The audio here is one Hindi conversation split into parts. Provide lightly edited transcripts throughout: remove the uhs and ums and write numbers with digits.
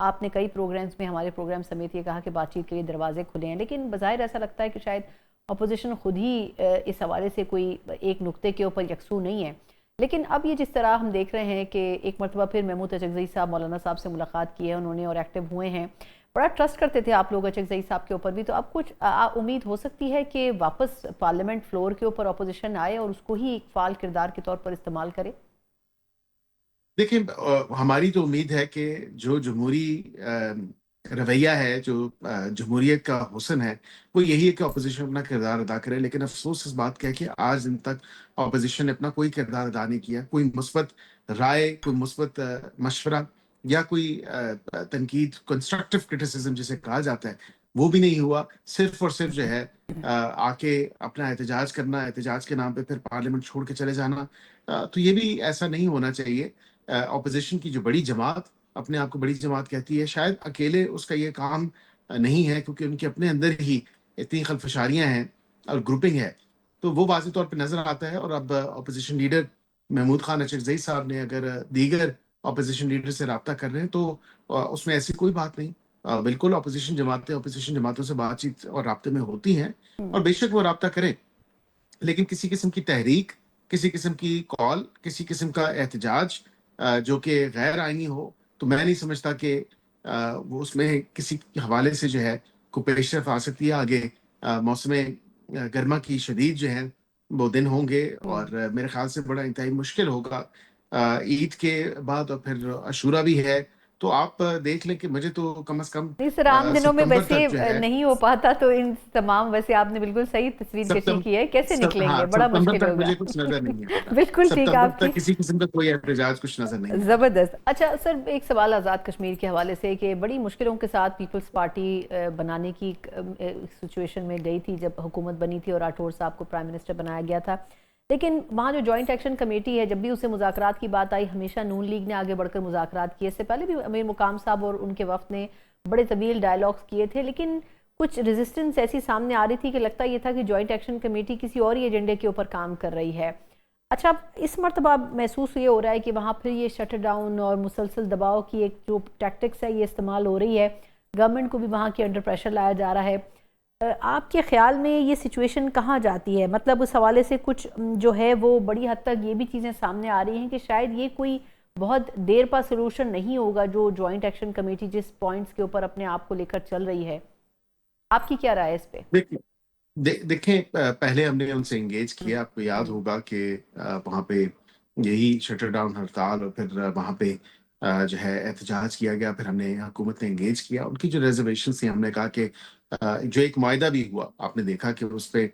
आपने कई प्रोग्राम्स में, हमारे प्रोग्राम समेत, ये कहा कि बातचीत के लिए दरवाजे खुले हैं, लेकिन बज़ाहिर ऐसा लगता है कि शायद अपोजिशन खुद ही इस हवाले से कोई एक नुक्ते के ऊपर यकसू नहीं है। लेकिन अब ये जिस तरह हम देख रहे हैं कि एक मरतबा फिर महमूद अचकज़ई साहब मौलाना साहब से मुलाकात की है उन्होंने और एक्टिव हुए हैं, बड़ा ट्रस्ट करते थे आप लोग अचकज़ई साहब के ऊपर भी, तो अब कुछ उम्मीद हो सकती है कि वापस पार्लियामेंट फ्लोर के ऊपर अपोजिशन आए और उसको ही एक फ़ाल किरदार के तौर पर इस्तेमाल करे? देखिए, हमारी तो उम्मीद है कि जो जमहूरी रवैया है, जो जमहूरियत का हुस्न है, वो यही है कि अपोजिशन अपना किरदार अदा करे। लेकिन अफसोस इस बात का है कि आज दिन तक अपोजिशन ने अपना कोई किरदार अदा नहीं किया। कोई मुस्बत राय, कोई मुस्बत मशवरा या कोई तनकीद, कंस्ट्रक्टिव क्रिटिसिज्म जिसे कहा जाता है, वो भी नहीं हुआ। सिर्फ और सिर्फ जो है आके अपना एहतजाज करना, एहतजाज के नाम पे फिर पार्लियामेंट छोड़ के चले जाना। तो ये भी ऐसा नहीं होना चाहिए। ऑपोजिशन की जो बड़ी जमात अपने आप को बड़ी जमात कहती है, शायद अकेले उसका ये काम नहीं है, क्योंकि उनके अपने अंदर ही इतनी खलफशारियां हैं और ग्रुपिंग है। तो वो वाज़ेह तौर पे नजर आता है। और अब ऑपोजिशन लीडर महमूद खान अचकज़ई साहब ने अगर दीगर ऑपोजिशन लीडर से रब्ता कर रहे हैं, तो उसमें ऐसी कोई बात नहीं। बिल्कुल ऑपोजिशन जमातों से बातचीत और रब्ते में होती हैं, और बेशक वो रब्ता करें। लेकिन किसी किस्म की तहरीक, किसी किस्म की कॉल, किसी किस्म का एहतजाज जो कि गैर आईनी हो, तो मैं नहीं समझता कि वो उसमें किसी हवाले से जो है कोई पेशरफ आ सकती है आगे। मौसम गर्मा की शदीद जो है वो दिन होंगे, हम्म। और मेरे ख्याल से बड़ा इंतहाई मुश्किल होगा ईद के बाद। और फिर अशूरा भी है। तो आप देख लें कि मुझे तो कम अज कम नहीं सर, आम दिनों में सितंबर वैसे तक जो है, नहीं हो पाता, तो इन तमाम, वैसे आपने बिल्कुल सही तस्वीर कशी की है, कैसे निकलेंगे, हाँ, बड़ा सितंबर मुश्किल तक होगा। मुझे कुछ नजर नहीं आ रहा। बिल्कुल ठीक है सितंबर आपकी। तक किसी किस्म का कोई एहतजाज कुछ नजर नहीं आ रहा। ज़बरदस्त। अच्छा सर, एक सवाल आज़ाद कश्मीर के हवाले से कि बड़ी मुश्किलों के साथ पीपल्स पार्टी बनाने की सिचुएशन में गई थी जब हुकूमत बनी थी और राठौर साहब को प्राइम मिनिस्टर बनाया गया था, लेकिन वहाँ जो जॉइंट एक्शन कमेटी है, जब भी उससे मुज़ाकरात की बात आई, हमेशा नून लीग ने आगे बढ़कर मुज़ाकरात किए। इससे पहले भी अमीर मुकाम साहब और उनके वफ्द ने बड़े तवील डायलॉग्स किए थे, लेकिन कुछ रेजिस्टेंस ऐसी सामने आ रही थी कि लगता ये था कि जॉइंट एक्शन कमेटी किसी और ही एजेंडे के ऊपर काम कर रही है। अच्छा, इस मरतबा महसूस ये हो रहा है कि वहाँ फिर ये शटर डाउन और मुसलसल दबाव की एक जो टैक्टिक्स है ये इस्तेमाल हो रही है, गवर्नमेंट को भी वहाँ के अंडर प्रेशर लाया जा रहा है। आपके ख्याल में ये सिचुएशन कहाँ जाती है? मतलब उस हवाले से कुछ जो है वो बड़ी हद तक ये भी चीज़ें सामने आ रही हैं कि शायद ये कोई बहुत देर पा सोल्यूशन नहीं होगा, जो जॉइंट एक्शन कमेटी जिस पॉइंट्स के ऊपर अपने आप को लेकर चल रही है। आपकी क्या राय है इस पे? देखिए, देखें, पहले हमने उनसे एंगेज किया। आपको याद होगा कि वहाँ पे यही शटर डाउन हड़ताल, और फिर वहाँ पे जो है एहतजाज किया गया। फिर हमने हुकूमत ने एंगेज किया। उनकी जो रिजर्वेशन थी, हमने कहा कि जो एक मुआहदा भी हुआ, आपने देखा कि उस पे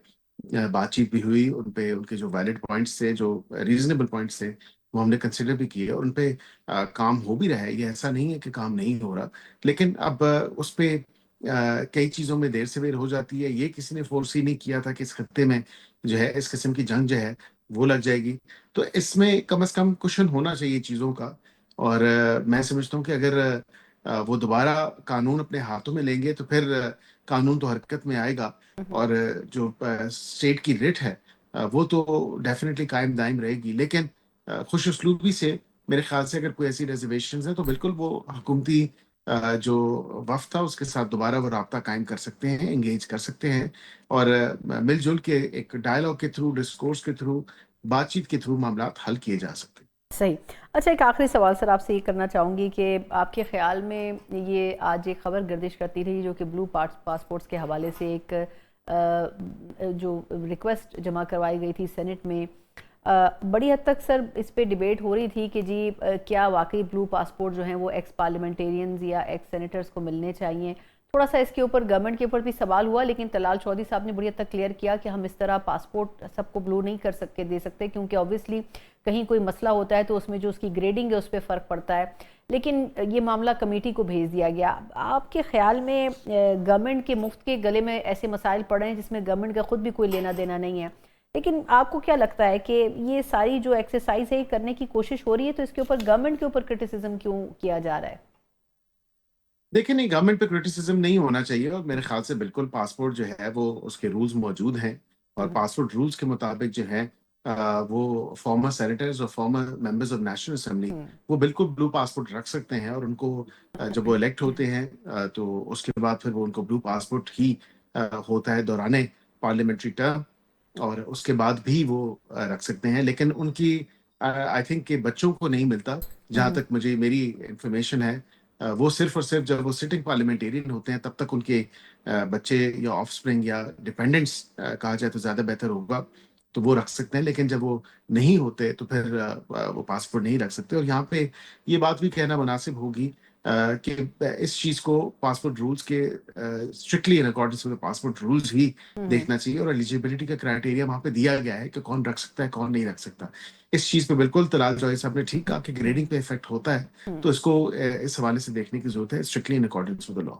बातचीत भी हुई। उन पे उनके जो वैलिड पॉइंट्स थे, जो रीजनेबल पॉइंट्स थे, वो हमने कंसिडर भी किए, और उन पे काम हो भी रहा है। ये ऐसा नहीं है कि काम नहीं हो रहा। लेकिन अब उस पे कई चीजों में देर से बेर हो जाती है। ये किसी ने फोर्स ही नहीं किया था कि इस खत्ते में जो है इस किस्म की जंग जो है वो लग जाएगी। तो इसमें कम से कम कुशन होना चाहिए चीजों का। और मैं समझता हूँ कि अगर वो दोबारा कानून अपने हाथों में लेंगे, तो फिर कानून तो हरकत में आएगा। और जो स्टेट की रिट है, वो तो डेफिनेटली कायम दायम रहेगी। लेकिन खुश उसलूबी से, मेरे ख्याल से अगर कोई ऐसी रिजर्वेशन है, तो बिल्कुल वो हुकूमती जो वफ्द था उसके साथ दोबारा वो राब्ता कायम कर सकते हैं, एंगेज कर सकते हैं। और मिलजुल के एक डायलॉग के थ्रू, डिस्कोर्स के थ्रू, बातचीत के थ्रू मामला हल किए जा सकते हैं। सही। अच्छा, एक आखिरी सवाल सर आपसे ये करना चाहूँगी कि आपके ख़्याल में ये आज एक ख़बर गर्दिश करती रही जो कि ब्लू पासपोर्ट्स के हवाले से एक जो रिक्वेस्ट जमा करवाई गई थी सेनेट में, बड़ी हद तक सर इस पे डिबेट हो रही थी कि जी क्या वाकई ब्लू पासपोर्ट जो हैं वो एक्स पार्लियामेंटेरियंस या एक्स सेनेटर्स को मिलने चाहिए। थोड़ा सा इसके ऊपर गवर्नमेंट के ऊपर भी सवाल हुआ, लेकिन तलाल चौधरी साहब ने बड़ी हद तक क्लियर किया कि हम इस तरह पासपोर्ट सबको ब्लू नहीं कर सकते, दे सकते, क्योंकि ऑब्वियसली कहीं कोई मसला होता है तो उसमें जो उसकी ग्रेडिंग है उस पर फ़र्क पड़ता है। लेकिन ये मामला कमेटी को भेज दिया गया। आपके ख्याल में गवर्नमेंट के मुफ्त के गले में ऐसे मसाइल पड़े हैं जिसमें गवर्नमेंट का खुद भी कोई लेना देना नहीं है, लेकिन आपको क्या लगता है कि ये सारी जो एक्सरसाइज है करने की कोशिश हो रही है, तो इसके ऊपर गवर्नमेंट के ऊपर क्रिटिसिज्म क्यों किया जा रहा है? देखिए, नहीं, गवर्नमेंट पे क्रिटिसिज्म नहीं होना चाहिए। और मेरे ख्याल से बिल्कुल पासपोर्ट जो है वो उसके रूल्स मौजूद हैं। और हम्म। पासपोर्ट रूल्स के मुताबिक जो है वो फॉर्मर सेनेटर्स और former members of national assembly hmm. वो बिल्कुल ब्लू पासपोर्ट रख सकते हैं, और उनको जब वो इलेक्ट होते हैं तो उसके बाद फिर वो उनको ब्लू पासपोर्ट ही होता है दौराने पार्लियामेंट्री टर्म, और उसके बाद भी वो रख सकते हैं। लेकिन उनकी आई थिंक कि बच्चों को नहीं मिलता, जहां हम्म। तक मुझे मेरी इंफॉर्मेशन है। वो सिर्फ और सिर्फ जब वो सिटिंग पार्लियामेंटेरियन होते हैं तब तक उनके बच्चे या ऑफस्प्रिंग या डिपेंडेंट्स कहा जाए तो ज्यादा बेहतर होगा, तो वो रख सकते हैं। लेकिन जब वो नहीं होते तो फिर वो पासपोर्ट नहीं रख सकते। और यहाँ पे ये बात भी कहना मुनासिब होगी कि इस चीज को पासपोर्ट रूल्स के strictly in accordance with passport rules ही हम्म। देखना चाहिए, और एलिजिबिलिटी का क्राइटेरिया वहां पे दिया गया है कि कौन रख सकता है कौन नहीं रख सकता। इस चीज पे बिल्कुल तलाल जॉय साहब ने ठीक कहा कि ग्रेडिंग पे इफेक्ट होता है, हम्म। तो इसको इस हवाले से देखने की जरूरत है, strictly in accordance with the law.